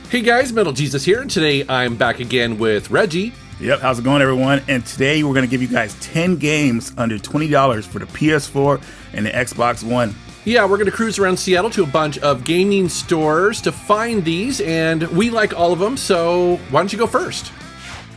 Hey guys, Metal Jesus here, and today I'm back again with Reggie. Yep, how's it going, everyone? And today we're going to give you guys 10 games under $20 for the PS4 and the Xbox One. Yeah, we're going to cruise around Seattle to a bunch of gaming stores to find these, and we like all of them, so why don't you go first?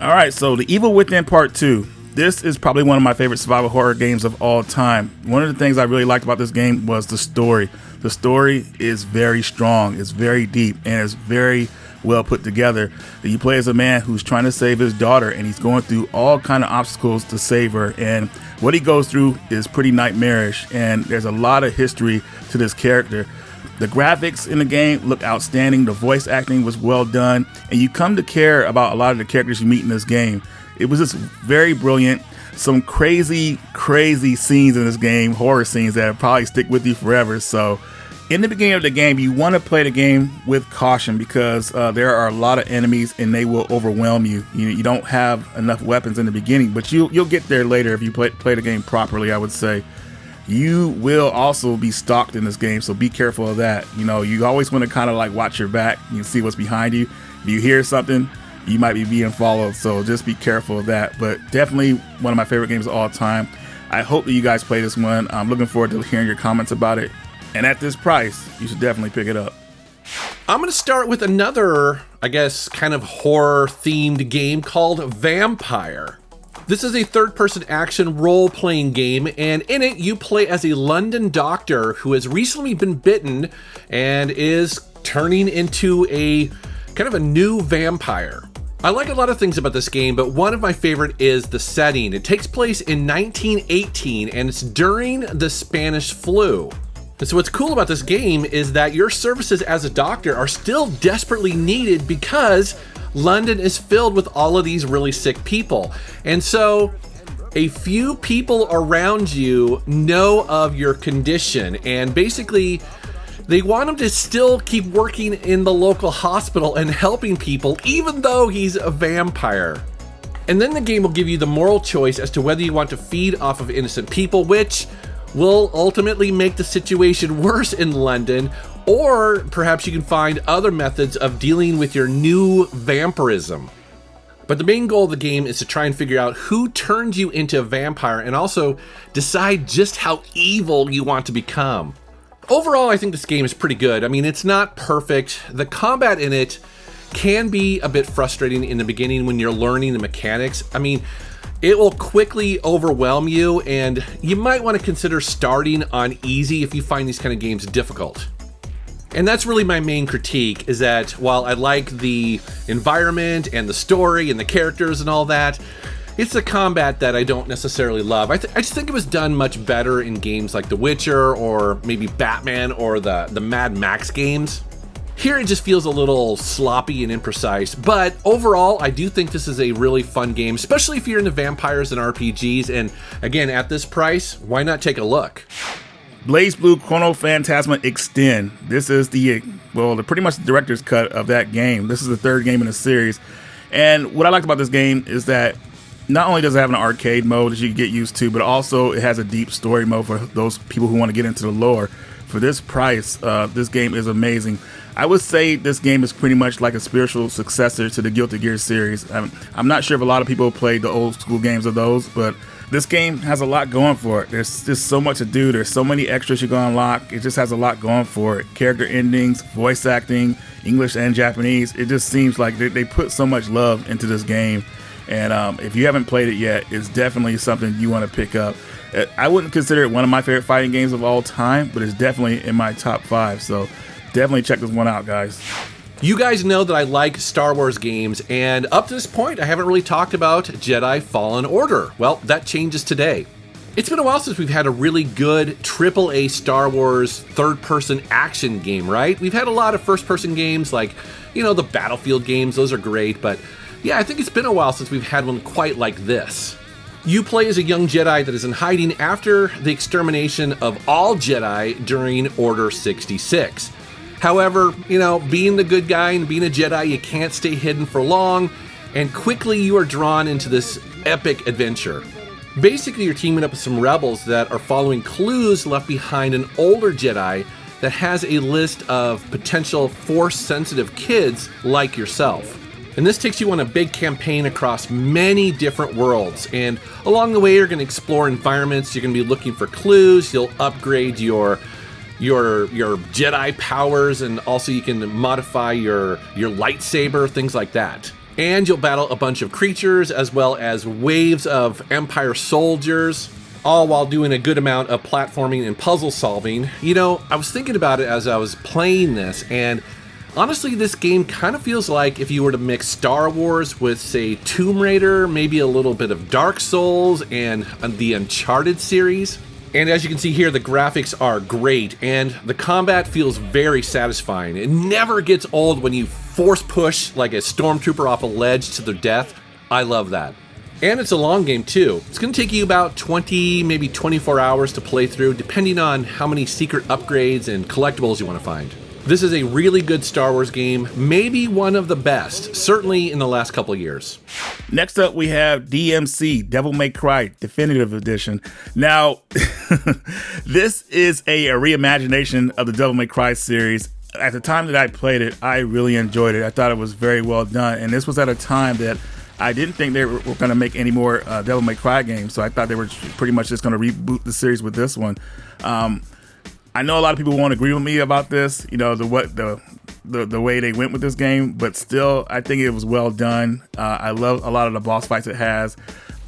All right, so The Evil Within Part 2. This is probably one of my favorite survival horror games of all time. One of the things I really liked about this game was the story. The story is very strong, it's very deep, and it's very well put together. You play as a man who's trying to save his daughter, and he's going through all kind of obstacles to save her, and what he goes through is pretty nightmarish, and there's a lot of history to this character. The graphics in the game look outstanding, the voice acting was well done, and you come to care about a lot of the characters you meet in this game. It was just very brilliant. Some crazy scenes in this game, horror scenes that probably stick with you forever. So in the beginning of the game, you want to play the game with caution because there are a lot of enemies and they will overwhelm you. You don't have enough weapons in the beginning, but you'll get there later if you play the game properly, I would say. You will also be stalked in this game, so be careful of that. You always want to kind of like watch your back and see what's behind you. If you hear something, you might be being followed, so just be careful of that. But definitely one of my favorite games of all time. I hope that you guys play this one. I'm looking forward to hearing your comments about it. And at this price, you should definitely pick it up. I'm going to start with another, I guess, kind of horror-themed game called Vampire. This is a third-person action role-playing game, and in it you play as a London doctor who has recently been bitten and is turning into a kind of a new vampire. I like a lot of things about this game, but one of my favorite is the setting. It takes place in 1918, and it's during the Spanish flu. And so what's cool about this game is that your services as a doctor are still desperately needed because London is filled with all of these really sick people. And so a few people around you know of your condition, and basically they want him to still keep working in the local hospital and helping people, even though he's a vampire. And then the game will give you the moral choice as to whether you want to feed off of innocent people, which will ultimately make the situation worse in London, or perhaps you can find other methods of dealing with your new vampirism. But the main goal of the game is to try and figure out who turned you into a vampire and also decide just how evil you want to become. Overall, I think this game is pretty good. I mean, it's not perfect. The combat in it can be a bit frustrating in the beginning when you're learning the mechanics. I mean, it will quickly overwhelm you, and you might want to consider starting on easy if you find these kind of games difficult. And that's really my main critique, is that while I like the environment and the story and the characters and all that, it's the combat that I don't necessarily love. I just think it was done much better in games like The Witcher or maybe Batman or the Mad Max games. Here it just feels a little sloppy and imprecise, but overall I do think this is a really fun game, especially if you're into vampires and RPGs, and again, at this price, why not take a look? BlazBlue Chrono Phantasma Extend. This is pretty much the director's cut of that game. This is the third game in the series, and what I liked about this game is that not only does it have an arcade mode that you can get used to, but also it has a deep story mode for those people who want to get into the lore. For this price, this game is amazing. I would say this game is pretty much like a spiritual successor to the Guilty Gear series. I'm not sure if a lot of people played the old school games of those, but this game has a lot going for it. There's just so much to do. There's so many extras you can unlock. It just has a lot going for it. Character endings, voice acting, English and Japanese. It just seems like they put so much love into this game. And if you haven't played it yet, it's definitely something you want to pick up. I wouldn't consider it one of my favorite fighting games of all time, but it's definitely in my top 5. So definitely check this one out, guys. You guys know that I like Star Wars games, and up to this point, I haven't really talked about Jedi Fallen Order. Well, that changes today. It's been a while since we've had a really good AAA Star Wars third-person action game, right? We've had a lot of first-person games like, the Battlefield games. Those are great, but yeah, I think it's been a while since we've had one quite like this. You play as a young Jedi that is in hiding after the extermination of all Jedi during Order 66. However, being the good guy and being a Jedi, you can't stay hidden for long, and quickly you are drawn into this epic adventure. Basically, you're teaming up with some rebels that are following clues left behind an older Jedi that has a list of potential Force-sensitive kids like yourself. And this takes you on a big campaign across many different worlds. And along the way, you're going to explore environments. You're going to be looking for clues. You'll upgrade your Jedi powers, and also you can modify your lightsaber, things like that. And you'll battle a bunch of creatures as well as waves of Empire soldiers, all while doing a good amount of platforming and puzzle solving. You know, I was thinking about it as I was playing this, and honestly, this game kind of feels like if you were to mix Star Wars with, say, Tomb Raider, maybe a little bit of Dark Souls and the Uncharted series. And as you can see here, the graphics are great, and the combat feels very satisfying. It never gets old when you force push like a stormtrooper off a ledge to their death. I love that. And it's a long game too. It's going to take you about 20, maybe 24 hours to play through, depending on how many secret upgrades and collectibles you want to find. This is a really good Star Wars game, maybe one of the best, certainly in the last couple of years. Next up, we have DMC, Devil May Cry Definitive Edition. Now, this is a reimagination of the Devil May Cry series. At the time that I played it, I really enjoyed it. I thought it was very well done. And this was at a time that I didn't think they were going to make any more Devil May Cry games. So I thought they were pretty much just going to reboot the series with this one. I know a lot of people won't agree with me about this, you know, the way they went with this game, but still, I think it was well done. I love a lot of the boss fights it has.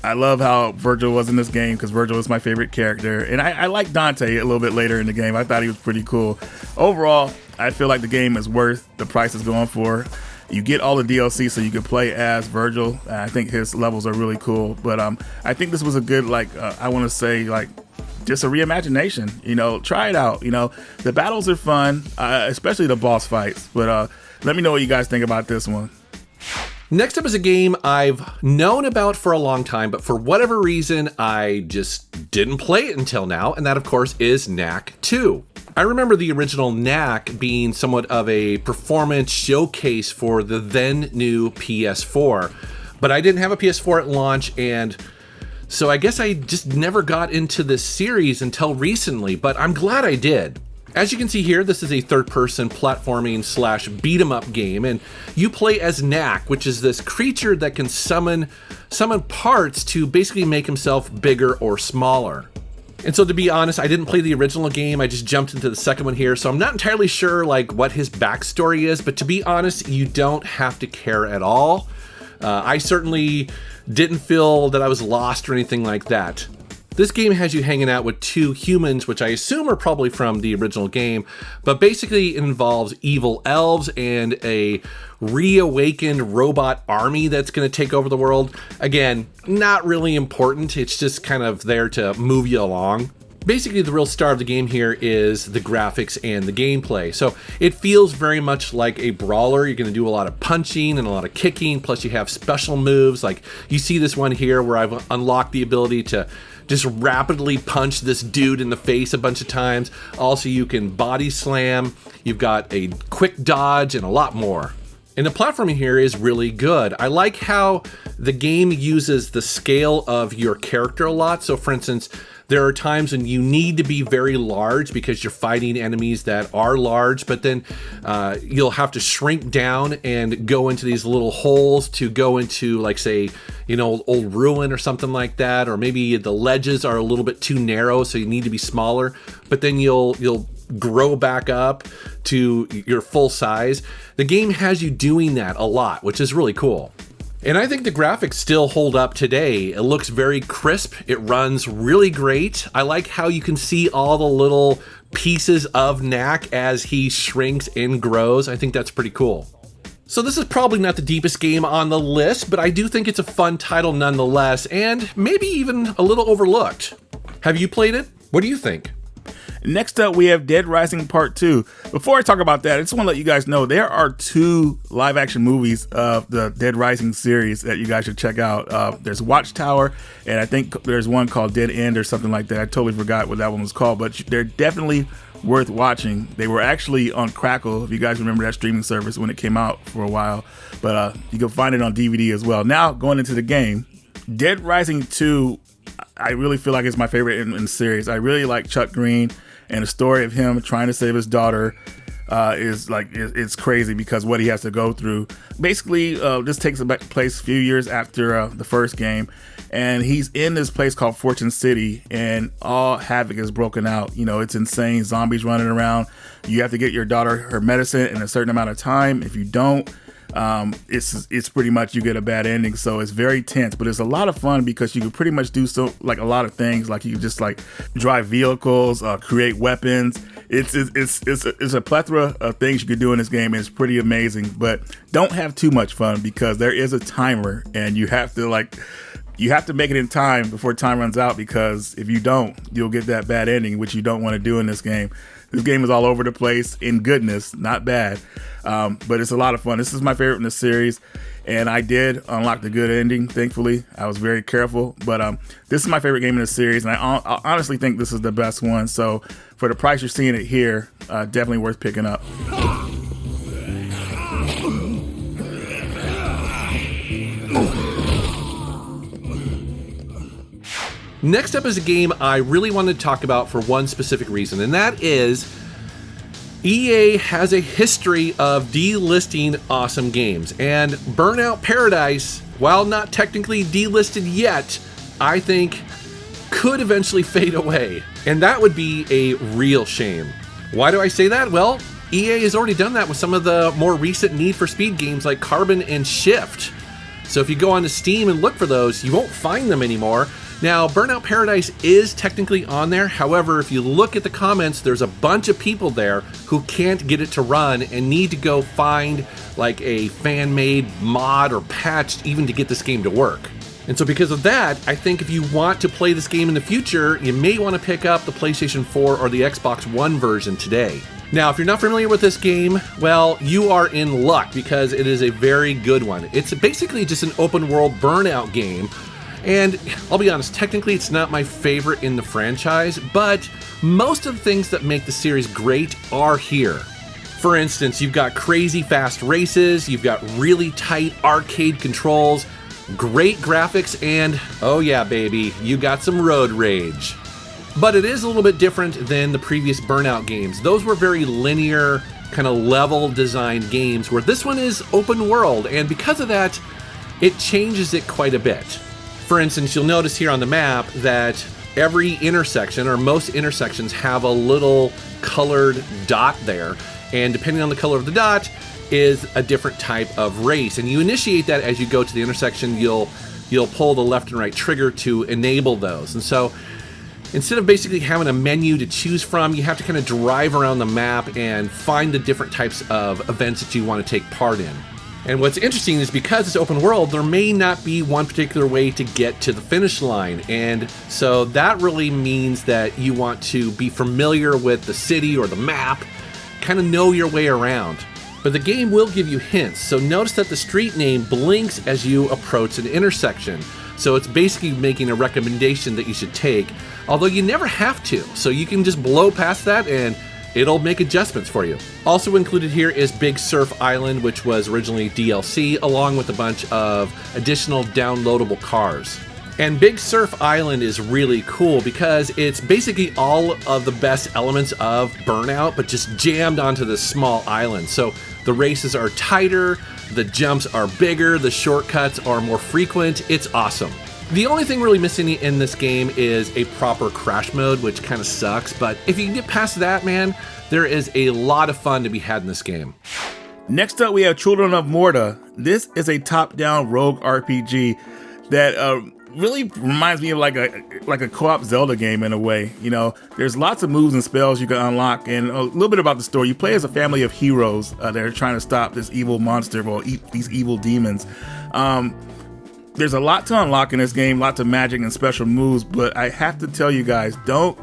I love how Virgil was in this game because Virgil is my favorite character. And I like Dante a little bit later in the game. I thought he was pretty cool. Overall, I feel like the game is worth the price it's going for. You get all the DLC so you can play as Virgil. I think his levels are really cool. But I think this was a good, I want to say, just a reimagination. You know, try it out. You know, the battles are fun, especially the boss fights. But let me know what you guys think about this one. Next up is a game I've known about for a long time, but for whatever reason, I just didn't play it until now, and that, of course, is Knack 2. I remember the original Knack being somewhat of a performance showcase for the then new PS4, but I didn't have a PS4 at launch, and so I guess I just never got into this series until recently, but I'm glad I did. As you can see here, this is a third-person platforming / beat-em-up game, and you play as Knack, which is this creature that can summon parts to basically make himself bigger or smaller. And so to be honest, I didn't play the original game, I just jumped into the second one here, so I'm not entirely sure what his backstory is, but to be honest, you don't have to care at all. I certainly didn't feel that I was lost or anything like that. This game has you hanging out with two humans, which I assume are probably from the original game, but basically it involves evil elves and a reawakened robot army that's going to take over the world. Again, not really important, it's just kind of there to move you along. Basically, the real star of the game here is the graphics and the gameplay. So it feels very much like a brawler. You're going to do a lot of punching and a lot of kicking, plus you have special moves. Like you see this one here where I've unlocked the ability to just rapidly punch this dude in the face a bunch of times. Also, you can body slam. You've got a quick dodge and a lot more. And the platforming here is really good. I like how the game uses the scale of your character a lot. So for instance, there are times when you need to be very large because you're fighting enemies that are large, but then you'll have to shrink down and go into these little holes to go into, like, say, you know, old ruin or something like that, or maybe the ledges are a little bit too narrow, so you need to be smaller, but then you'll grow back up to your full size. The game has you doing that a lot, which is really cool. And I think the graphics still hold up today. It looks very crisp. It runs really great. I like how you can see all the little pieces of Knack as he shrinks and grows. I think that's pretty cool. So this is probably not the deepest game on the list, but I do think it's a fun title nonetheless, and maybe even a little overlooked. Have you played it? What do you think? Next up, we have Dead Rising Part 2. Before I talk about that, I just want to let you guys know there are 2 live-action movies of the Dead Rising series that you guys should check out. There's Watchtower, and I think there's one called Dead End or something like that. I totally forgot what that one was called, but they're definitely worth watching. They were actually on Crackle, if you guys remember that streaming service when it came out for a while, but you can find it on DVD as well. Now, going into the game, Dead Rising 2, I really feel like it's my favorite in the series. I really like Chuck Green. And the story of him trying to save his daughter is like, it's crazy because what he has to go through. Basically, this takes place a few years after the first game, and he's in this place called Fortune City, and all havoc is broken out. You know, it's insane. Zombies running around. You have to get your daughter her medicine in a certain amount of time. If you don't, it's pretty much you get a bad ending. So it's very tense, but it's a lot of fun because you can pretty much do so like a lot of things. Like you can just like drive vehicles, create weapons. It's a plethora of things you can do in this game. And it's pretty amazing, but don't have too much fun because there is a timer and you have to make it in time before time runs out, because if you don't, you'll get that bad ending, which you don't want to do in this game. This game is all over the place in goodness, not bad, but it's a lot of fun. This is my favorite in the series, and I did unlock the good ending, thankfully. I was very careful, but this is my favorite game in the series, and I honestly think this is the best one. So for the price you're seeing it here, definitely worth picking up. Next up is a game I really wanted to talk about for one specific reason, and that is EA has a history of delisting awesome games, and Burnout Paradise, while not technically delisted yet, I think could eventually fade away, and that would be a real shame. Why do I say that? Well, EA has already done that with some of the more recent Need for Speed games like Carbon and Shift. So if you go onto Steam and look for those, you won't find them anymore. Now, Burnout Paradise is technically on there. However, if you look at the comments, there's a bunch of people there who can't get it to run and need to go find like a fan-made mod or patch even to get this game to work. And so because of that, I think if you want to play this game in the future, you may want to pick up the PlayStation 4 or the Xbox One version today. Now, if you're not familiar with this game, well, you are in luck because it is a very good one. It's basically just an open world Burnout game. And I'll be honest, technically it's not my favorite in the franchise, but most of the things that make the series great are here. For instance, you've got crazy fast races, you've got really tight arcade controls, great graphics, and oh yeah, baby, you got some road rage. But it is a little bit different than the previous Burnout games. Those were very linear, kind of level designed games, where this one is open world, and because of that, it changes it quite a bit. For instance, you'll notice here on the map that every intersection, or most intersections, have a little colored dot there, and depending on the color of the dot is a different type of race. And you initiate that as you go to the intersection. You'll pull the left and right trigger to enable those. And so instead of basically having a menu to choose from, you have to kind of drive around the map and find the different types of events that you want to take part in. And what's interesting is because it's open world, there may not be one particular way to get to the finish line. And so that really means that you want to be familiar with the city or the map, kind of know your way around. But the game will give you hints. So notice that the street name blinks as you approach an intersection. So it's basically making a recommendation that you should take, although you never have to. So you can just blow past that and it'll make adjustments for you. Also included here is Big Surf Island, which was originally DLC, along with a bunch of additional downloadable cars. And Big Surf Island is really cool because it's basically all of the best elements of Burnout, but just jammed onto this small island. So the races are tighter, the jumps are bigger, the shortcuts are more frequent. It's awesome. The only thing really missing in this game is a proper crash mode, which kind of sucks, but if you can get past that, man, there is a lot of fun to be had in this game. Next up, we have Children of Morta. This is a top-down rogue RPG that really reminds me of like a co-op Zelda game in a way. You know, there's lots of moves and spells you can unlock, and a little bit about the story. You play as a family of heroes that are trying to stop this evil monster, or these evil demons. There's a lot to unlock in this game, lots of magic and special moves, but I have to tell you guys, a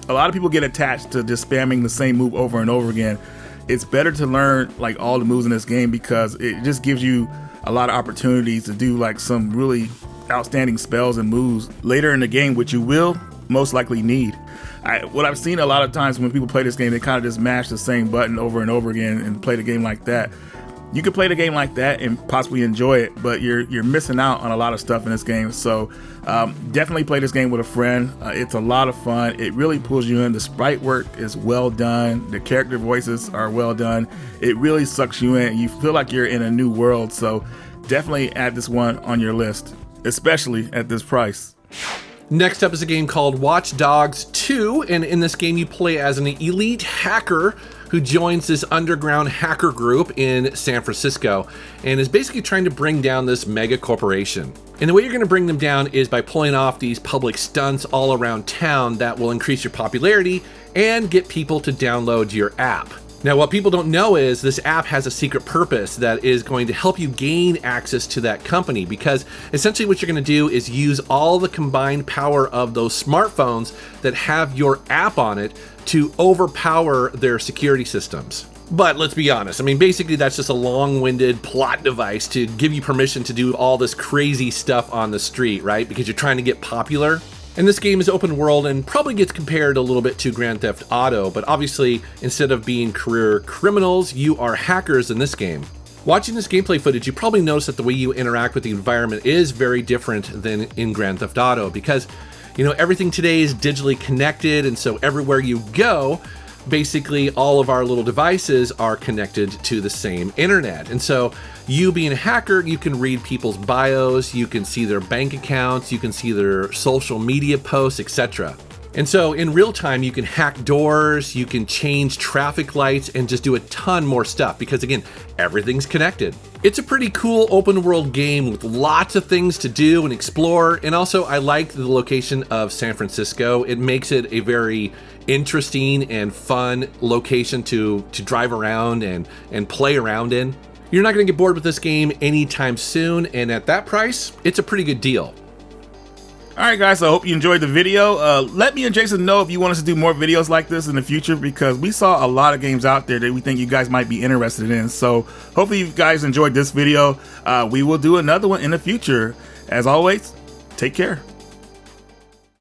lot of people get attached to just spamming the same move over and over again. It's better to learn like all the moves in this game because it just gives you a lot of opportunities to do like some really outstanding spells and moves later in the game, which you will most likely need. What I've seen a lot of times when people play this game, they kind of just mash the same button over and over again and play the game like that. You could play the game like that and possibly enjoy it, but you're missing out on a lot of stuff in this game. So definitely play this game with a friend. It's a lot of fun. It really pulls you in. The sprite work is well done. The character voices are well done. It really sucks you in. You feel like you're in a new world. So definitely add this one on your list, especially at this price. Next up is a game called Watch Dogs 2, and in this game you play as an elite hacker who joins this underground hacker group in San Francisco and is basically trying to bring down this mega corporation. And the way you're going to bring them down is by pulling off these public stunts all around town that will increase your popularity and get people to download your app. Now, what people don't know is this app has a secret purpose that is going to help you gain access to that company, because essentially what you're going to do is use all the combined power of those smartphones that have your app on it to overpower their security systems. But let's be honest, I mean, basically that's just a long-winded plot device to give you permission to do all this crazy stuff on the street, right? Because you're trying to get popular. And this game is open world and probably gets compared a little bit to Grand Theft Auto, but obviously instead of being career criminals, you are hackers in this game. Watching this gameplay footage, you probably notice that the way you interact with the environment is very different than in Grand Theft Auto, because everything today is digitally connected, and so everywhere you go, basically all of our little devices are connected to the same internet. And so you being a hacker, you can read people's bios, you can see their bank accounts, you can see their social media posts, etc. And so in real time, you can hack doors, you can change traffic lights, and just do a ton more stuff because, again, everything's connected. It's a pretty cool open world game with lots of things to do and explore. And also, I like the location of San Francisco. It makes it a very interesting and fun location to drive around and play around in. You're not going to get bored with this game anytime soon, and at that price, it's a pretty good deal. All right, guys, so I hope you enjoyed the video. Let me and Jason know if you want us to do more videos like this in the future, because we saw a lot of games out there that we think you guys might be interested in. So hopefully you guys enjoyed this video. We will do another one in the future. As always, take care.